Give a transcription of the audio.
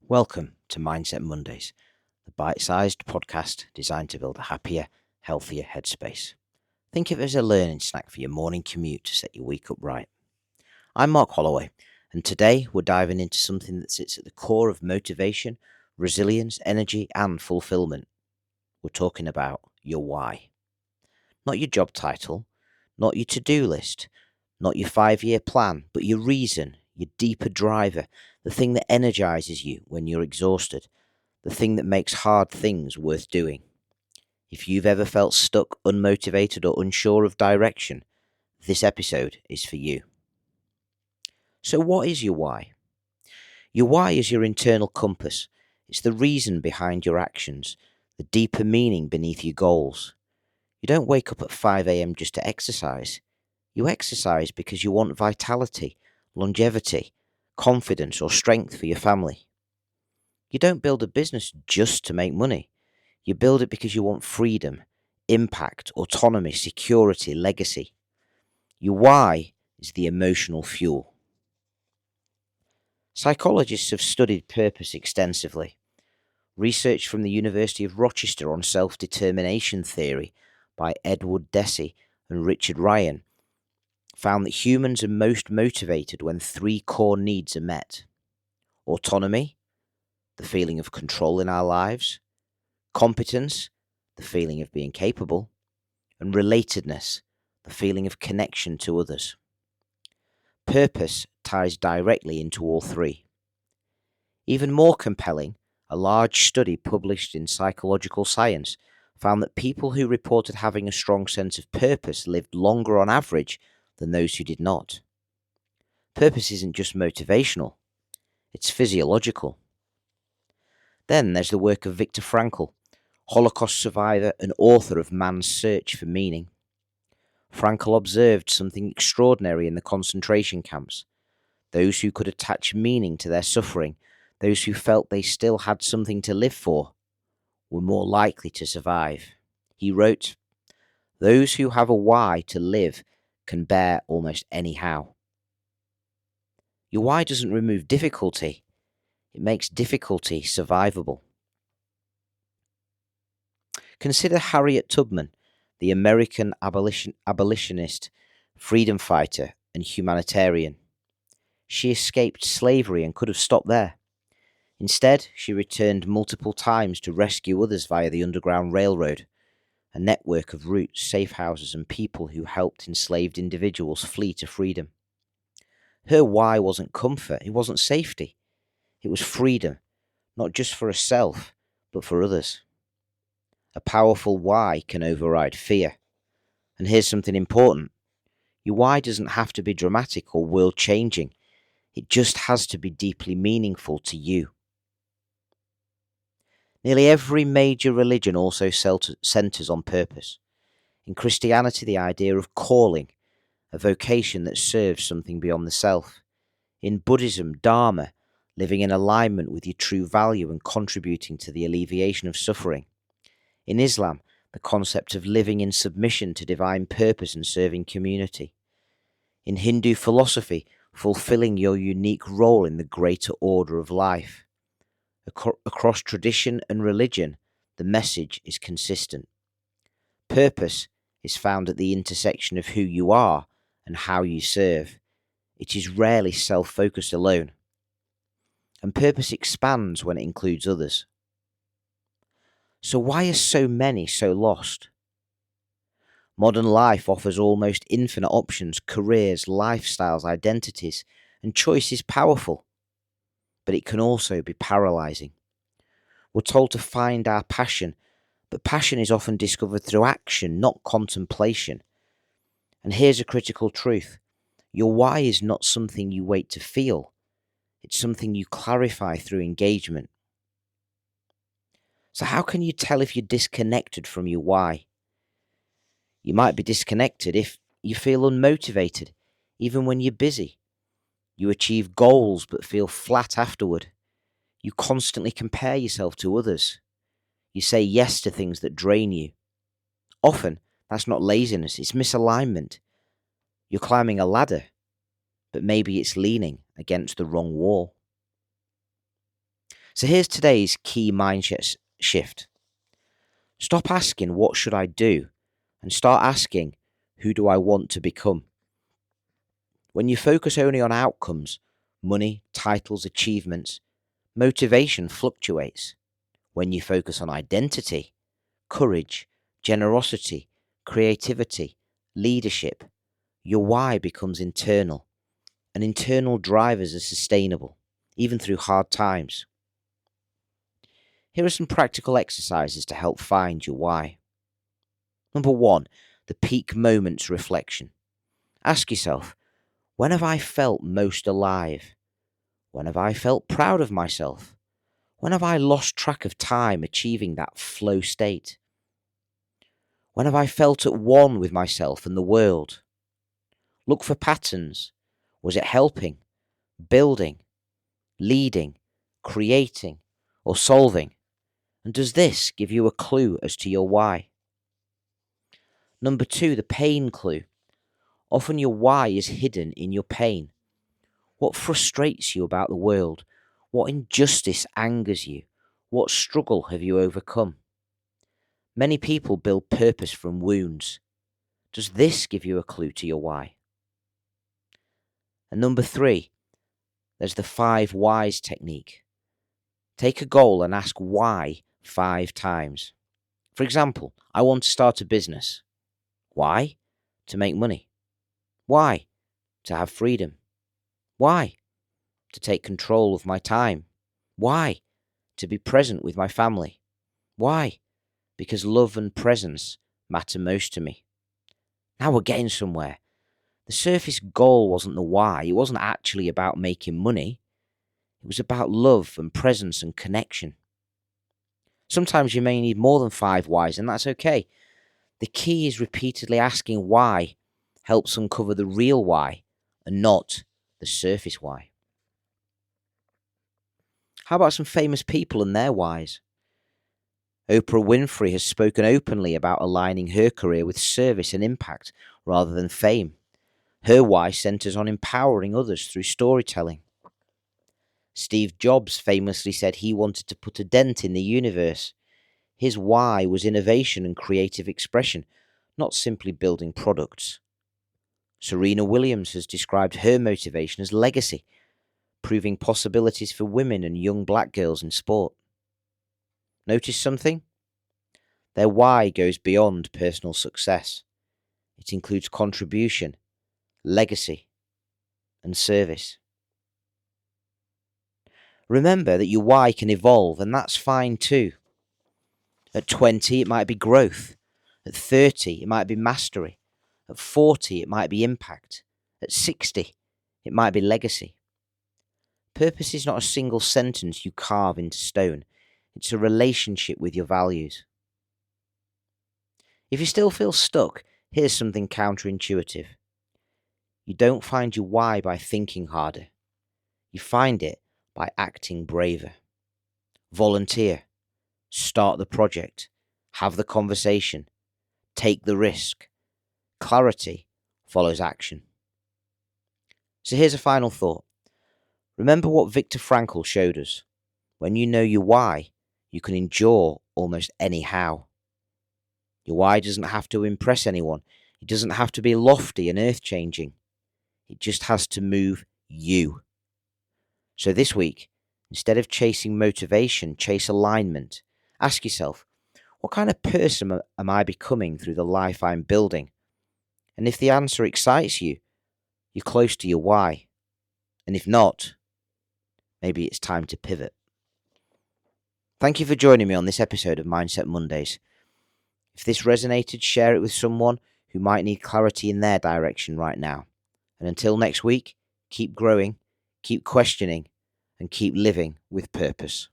Welcome to Mindset Mondays, the bite-sized podcast designed to build a happier, healthier headspace. Think of it as a learning snack for your morning commute to set your week up right. I'm Mark Holloway, and today we're diving into something that sits at the core of motivation, resilience, energy, and fulfillment. We're talking about your why. Not your job title, not your to-do list, not your 5-year plan, but your reason, your deeper driver, the thing that energizes you when you're exhausted, the thing that makes hard things worth doing. If you've ever felt stuck, unmotivated, or unsure of direction, this episode is for you. So what is your why? Your why is your internal compass. It's the reason behind your actions, the deeper meaning beneath your goals. You don't wake up at 5 a.m. just to exercise. You exercise because you want vitality, longevity, confidence, or strength for your family. You don't build a business just to make money. You build it because you want freedom, impact, autonomy, security, legacy. Your why is the emotional fuel. Psychologists have studied purpose extensively. Research from the University of Rochester on self-determination theory by Edward Deci and Richard Ryan found that humans are most motivated when 3 core needs are met: autonomy, the feeling of control in our lives; competence, the feeling of being capable; and relatedness, the feeling of connection to others. Purpose ties directly into all 3. Even more compelling, a large study published in Psychological Science found that people who reported having a strong sense of purpose lived longer on average than those who did not. Purpose isn't just motivational, it's physiological. Then there's the work of Viktor Frankl, Holocaust survivor and author of Man's Search for Meaning. Frankl observed something extraordinary in the concentration camps. Those who could attach meaning to their suffering, those who felt they still had something to live for, were more likely to survive. He wrote, "Those who have a why to live can bear almost any how." Your why doesn't remove difficulty, it makes difficulty survivable. Consider Harriet Tubman, the American abolitionist, freedom fighter, and humanitarian. She escaped slavery and could have stopped there. Instead, she returned multiple times to rescue others via the Underground Railroad, a network of routes, safe houses, and people who helped enslaved individuals flee to freedom. Her why wasn't comfort, it wasn't safety. It was freedom, not just for herself, but for others. A powerful why can override fear. And here's something important. Your why doesn't have to be dramatic or world-changing. It just has to be deeply meaningful to you. Nearly every major religion also centers on purpose. In Christianity, the idea of calling, a vocation that serves something beyond the self. In Buddhism, dharma, living in alignment with your true value and contributing to the alleviation of suffering. In Islam, the concept of living in submission to divine purpose and serving community. In Hindu philosophy, fulfilling your unique role in the greater order of life. Across tradition and religion, the message is consistent. Purpose is found at the intersection of who you are and how you serve. It is rarely self-focused alone. And purpose expands when it includes others. So why are so many so lost? Modern life offers almost infinite options, careers, lifestyles, identities, and choice is powerful. But it can also be paralyzing. We're told to find our passion, but passion is often discovered through action, not contemplation. And here's a critical truth. Your why is not something you wait to feel. It's something you clarify through engagement. So how can you tell if you're disconnected from your why? You might be disconnected if you feel unmotivated, even when you're busy. You achieve goals but feel flat afterward. You constantly compare yourself to others. You say yes to things that drain you. Often, that's not laziness, it's misalignment. You're climbing a ladder, but maybe it's leaning against the wrong wall. So here's today's key mindset shift. Stop asking, what should I do? And start asking, who do I want to become? When you focus only on outcomes, money, titles, achievements, motivation fluctuates. When you focus on identity, courage, generosity, creativity, leadership, your why becomes internal, and internal drivers are sustainable, even through hard times. Here are some practical exercises to help find your why. Number 1, the peak moments reflection. Ask yourself, when have I felt most alive? When have I felt proud of myself? When have I lost track of time achieving that flow state? When have I felt at one with myself and the world? Look for patterns. Was it helping, building, leading, creating, or solving? And does this give you a clue as to your why? Number 2, the pain clue. Often your why is hidden in your pain. What frustrates you about the world? What injustice angers you? What struggle have you overcome? Many people build purpose from wounds. Does this give you a clue to your why? And number 3, there's the 5 whys technique. Take a goal and ask why 5 times. For example, I want to start a business. Why? To make money. Why? To have freedom. Why? To take control of my time. Why? To be present with my family. Why? Because love and presence matter most to me. Now we're getting somewhere. The surface goal wasn't the why. It wasn't actually about making money. It was about love and presence and connection. Sometimes you may need more than 5 whys, and that's okay. The key is repeatedly asking why helps uncover the real why and not the surface why. How about some famous people and their whys? Oprah Winfrey has spoken openly about aligning her career with service and impact rather than fame. Her why centers on empowering others through storytelling. Steve Jobs famously said he wanted to put a dent in the universe. His why was innovation and creative expression, not simply building products. Serena Williams has described her motivation as legacy, proving possibilities for women and young black girls in sport. Notice something? Their why goes beyond personal success. It includes contribution, legacy, and service. Remember that your why can evolve, and that's fine too. At 20, it might be growth. At 30, it might be mastery. At 40, it might be impact. At 60, it might be legacy. Purpose is not a single sentence you carve into stone. It's a relationship with your values. If you still feel stuck, here's something counterintuitive. You don't find your why by thinking harder. You find it by acting braver. Volunteer. Start the project. Have the conversation. Take the risk. Clarity follows action. So here's a final thought. Remember what Viktor Frankl showed us. When you know your why, you can endure almost any how. Your why doesn't have to impress anyone. It doesn't have to be lofty and earth-changing. It just has to move you. So this week, instead of chasing motivation, chase alignment. Ask yourself, what kind of person am I becoming through the life I'm building? And if the answer excites you, you're close to your why. And if not, maybe it's time to pivot. Thank you for joining me on this episode of Mindset Mondays. If this resonated, share it with someone who might need clarity in their direction right now. And until next week, keep growing, keep questioning, and keep living with purpose.